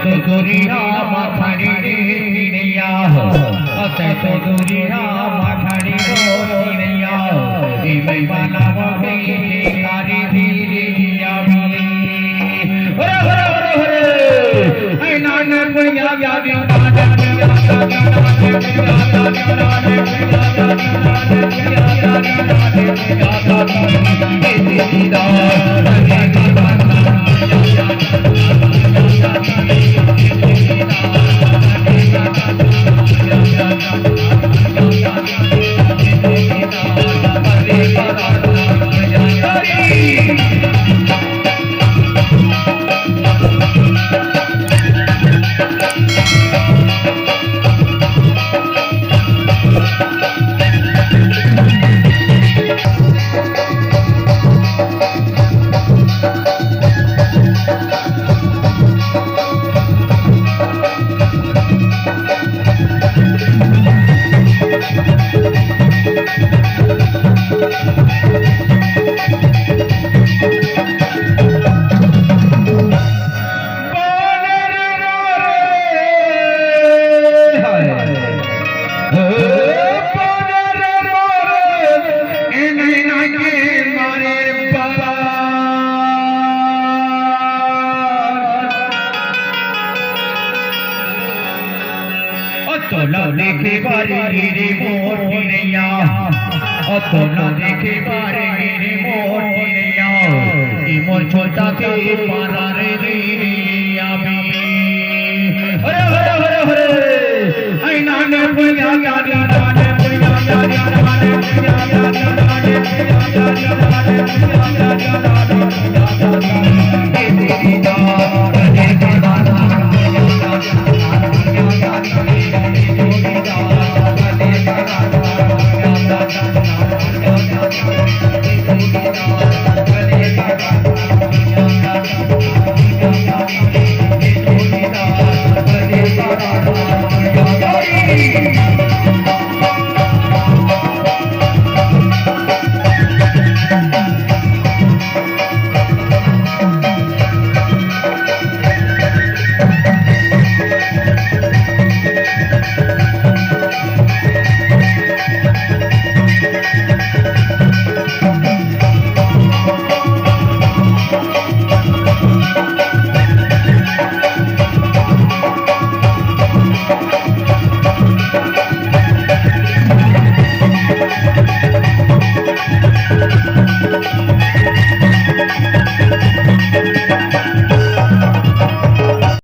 तो दुरिया माथाड़ी नीनिया अते तो दुरिया माथाड़ी नीनिया ई मैं बनावा भी कारी दीरिया भी हरे हरे हरे हरे ऐ नाने पुया या देखे बारे रे मोटी नैया तो न देखे बारे रे मोटी नैया ई मोर छोटा के पारा रे रे आमी हरे हरे हरे हरे ऐ नाने पुया या नाने पुया या नाने पुया